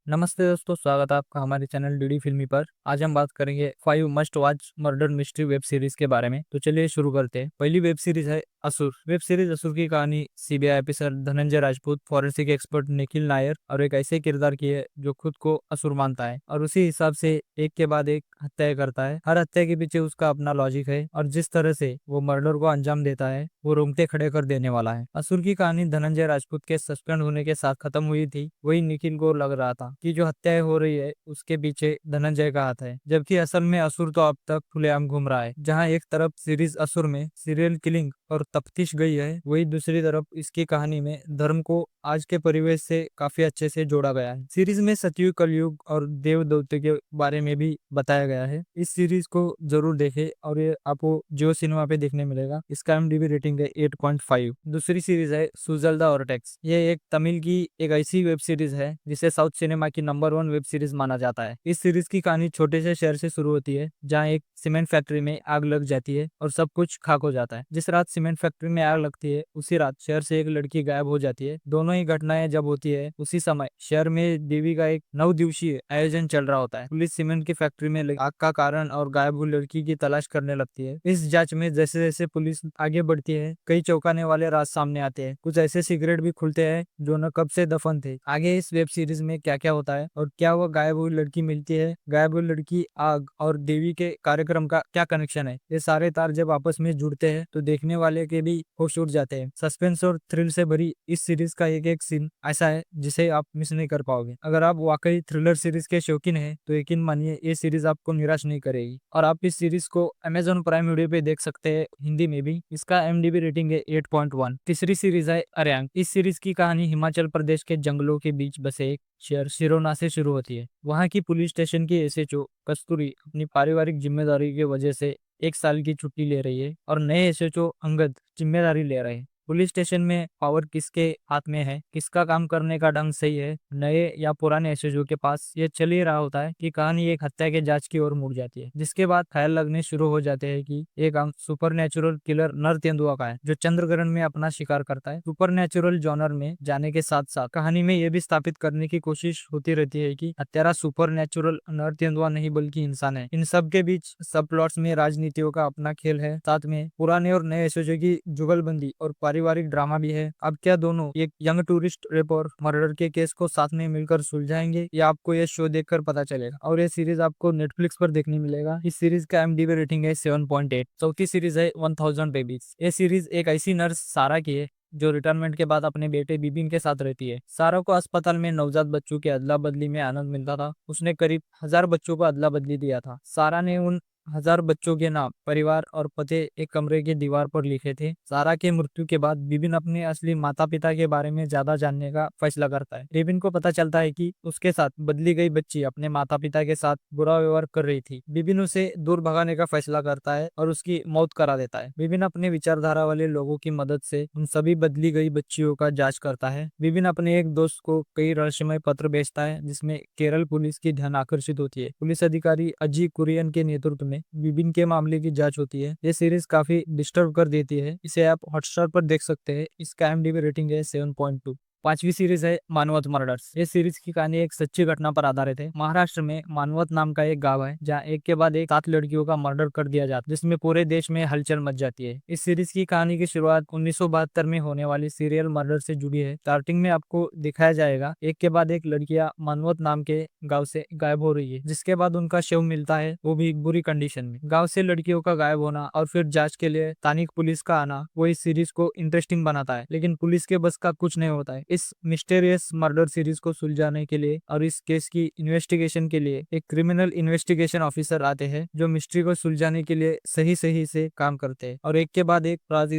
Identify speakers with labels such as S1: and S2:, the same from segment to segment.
S1: नमस्ते दोस्तों, स्वागत है आपका हमारे चैनल डीडी फिल्मी पर। आज हम बात करेंगे 5 must watch murder mystery web series के बारे में। तो चलिए शुरू करते हैं। पहली वेब सीरीज है असुर। वेब सीरीज असुर की कहानी CBI officer Dhananjay Rajput, forensic expert Nikhil Nair और एक ऐसे किरदार की है जो खुद को असुर मानता है और उसी हिसाब से एक के बाद एक हत्याएं करता है। हर हत्या के पीछे उसका अपना लॉजिक है और जिस तरह से वो मर्डर को अंजाम देता है वो रोंगटे खड़े कर देने वाला है। असुर की कहानी धनंजय राजपूत के सस्पेंड होने के साथ खत्म हुई थी। वही निखिल को लग रहा था कि जो हत्याएं हो रही है उसके पीछे धनंजय का हाथ है, जबकि असल में असुर तो अब तक खुलेआम घूम रहा है। जहां एक तरफ सीरीज असुर में सीरियल किलिंग और तफ्तीश गई है, वही दूसरी तरफ इसकी कहानी में धर्म को आज के परिवेश से काफी अच्छे से जोड़ा गया है। सीरीज में सतयुग, कलयुग और देव देवते के बारे में भी बताया गया है। इस सीरीज को जरूर देखें और ये आपको जियो सिनेमा पे देखने मिलेगा। इसका एमडीबी रेटिंग है 8.5। दूसरी सीरीज है सुजल द ओरटेक्स। ये एक तमिल की एक ऐसी वेब सीरीज है जिसे साउथ सिनेमा की नंबर 1 वेब सीरीज माना जाता है। इस सीरीज की कहानी छोटे से शहर से शुरू होती है जहाँ एक सीमेंट फैक्ट्री में आग लग जाती है और सब कुछ खाक हो जाता है। जिस रात सीमेंट फैक्ट्री में आग लगती है उसी रात शहर से एक लड़की गायब हो जाती है। दोनों ही घटनाएं जब होती है उसी समय शहर में देवी का एक 9 दिवसीय आयोजन चल रहा होता है। पुलिस सीमेंट की फैक्ट्री में आग का कारण और गायब हुई लड़की की तलाश करने लगती है। इस जांच में जैसे जैसे पुलिस आगे बढ़ती है कई चौंकाने वाले राज सामने आते हैं। कुछ ऐसे सिगरेट भी खुलते हैं जो न कब से दफन थे। आगे इस वेब सीरीज में क्या क्या होता है और क्या वो गायब हुई लड़की मिलती है, गायब हुई लड़की, आग और देवी के कार्यक्रम का क्या कनेक्शन है, ये सारे तार जब आपस में जुड़ते हैं तो देखने वाले के भी होश उड़ जाते हैं। सस्पेंस और थ्रिल से भरी इस सीरीज का एक एक सीन ऐसा है जिसे आप मिस नहीं कर पाओगे। अगर आप वाकई थ्रिलर सीरीज के शौकीन हैं तो यकीन मानिए ये सीरीज आपको निराश नहीं करेगी। और आप इस सीरीज को अमेजोन प्राइम वीडियो पे देख सकते हैं, हिंदी में भी। इसका एमडीबी रेटिंग है 8.1। तीसरी सीरीज है अरयांग। इस सीरीज की कहानी हिमाचल प्रदेश के जंगलों के बीच बसे एक शहर सिरोना से शुरू होती है। वहाँ की पुलिस स्टेशन की एसएचओ कस्तूरी अपनी पारिवारिक जिम्मेदारी की वजह से 1 साल की छुट्टी ले रही है और नए एसएचओ अंगद जिम्मेदारी ले रहे हैं। पुलिस स्टेशन में पावर किसके हाथ में है, किसका काम करने का ढंग सही है, नए या पुराने एसएचओ के पास, ये चल ही रहा होता है कि कहानी एक हत्या के जांच की ओर मुड़ जाती है। जिसके बाद ख्याल लगने शुरू हो जाते हैं कि एक अंक सुपर नेचुरल किलर नर तेंदुआ का है जो चंद्रग्रहण में अपना शिकार करता है। सुपर नेचुरल जॉनर में जाने के साथ साथ कहानी में यह भी स्थापित करने की कोशिश होती रहती है कि हत्यारा सुपर नेचुरल नर तेंदुआ नहीं बल्कि इंसान है। इन सब के बीच सब प्लॉट्स में राजनीतियों का अपना खेल है, साथ में पुराने और नए एसओजी की जुगलबंदी और पारिवारिक ड्रामा भी है। अब क्या दोनों एक यंग टूरिस्ट रेपर मर्डर के केस को साथ में मिलकर सुलझाएंगे, या आपको ये शो देखकर पता चलेगा। और ये सीरीज आपको नेटफ्लिक्स पर देखने मिलेगा। इस सीरीज का एमडीबी रेटिंग है 7.8। चौथी सीरीज है 1000 बेबीज। ये सीरीज एक ऐसी नर्स सारा की है जो रिटायरमेंट के बाद अपने बेटे बिबिन के साथ रहती है। सारा को अस्पताल में नवजात बच्चों के अदला बदली में आनंद मिलता था। उसने करीब 1000 बच्चों को अदला बदली दिया था। सारा ने उन 1000 बच्चों के नाम, परिवार और पते एक कमरे की दीवार पर लिखे थे। सारा के मृत्यु के बाद बिबिन अपने असली माता पिता के बारे में ज्यादा जानने का फैसला करता है। बिबिन को पता चलता है कि उसके साथ बदली गई बच्ची अपने माता पिता के साथ बुरा व्यवहार कर रही थी। बिबिन उसे दूर भगाने का फैसला करता है और उसकी मौत करा देता है। बिबिन अपने विचारधारा वाले लोगों की मदद से उन सभी बदली गई बच्चियों का जांच करता है। बिबिन अपने एक दोस्त को कई रहस्यमय पत्र भेजता है जिसमें केरल पुलिस की ध्यान आकर्षित होती है। पुलिस अधिकारी अजी कुरियन के नेतृत्व में बिबिन के मामले की जांच होती है। ये सीरीज काफी डिस्टर्ब कर देती है। इसे आप हॉटस्टार पर देख सकते हैं। इसका एमडीबी रेटिंग है 7.2। पांचवी सीरीज है मानवत मर्डर्स। ये सीरीज की कहानी एक सच्ची घटना पर आधारित है। महाराष्ट्र में मानवत नाम का एक गांव है जहां एक के बाद एक 7 लड़कियों का मर्डर कर दिया जाता है, जिसमें पूरे देश में हलचल मच जाती है। इस सीरीज की कहानी की शुरुआत 1972 में होने वाली सीरियल मर्डर से जुड़ी है। स्टार्टिंग में आपको दिखाया जाएगा एक के बाद एक लड़कियां मानवत नाम के गाँव से गायब हो रही है, जिसके बाद उनका शव मिलता है, वो भी बुरी कंडीशन में। गाँव से लड़कियों का गायब होना और फिर जांच के लिए स्थानिक पुलिस का आना वो इस सीरीज को इंटरेस्टिंग बनाता है, लेकिन पुलिस के बस का कुछ नहीं होता है। इस मिस्टेरियस मर्डर सीरीज को सुलझाने के लिए और इस केस की इन्वेस्टिगेशन के लिए एक क्रिमिनल इन्वेस्टिगेशन ऑफिसर आते हैं जो मिस्ट्री को सुलझाने के लिए सही सही से काम करते हैं और एक के बाद एक राज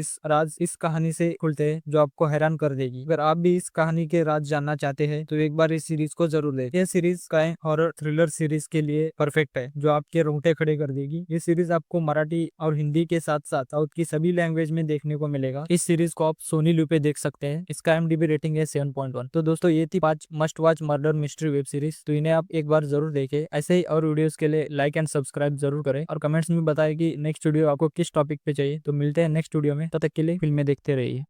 S1: इस कहानी से खुलते हैं जो आपको हैरान कर देगी। अगर आप भी इस कहानी के राज जानना चाहते हैं तो एक बार इस सीरीज को जरूर देखें। यह सीरीज का हॉरर थ्रिलर सीरीज के लिए परफेक्ट है जो आपके रोंगटे खड़े कर देगी। ये सीरीज आपको मराठी और हिंदी के साथ साथ साउथ की सभी लैंग्वेज में देखने को मिलेगा। इस सीरीज को आप सोनी लिव पे देख सकते हैं। इसका एमडीबी रेटिंग है 7.1। तो दोस्तों ये थी 5 must watch murder mystery web series. तो इन्हें आप एक बार जरूर देखें। ऐसे ही और वीडियोस के लिए लाइक एंड सब्सक्राइब जरूर करें और कमेंट्स में बताएं कि नेक्स्ट वीडियो आपको किस टॉपिक पे चाहिए। तो मिलते हैं नेक्स्ट वीडियो में, तब तक के लिए फिल्में देखते रहिए।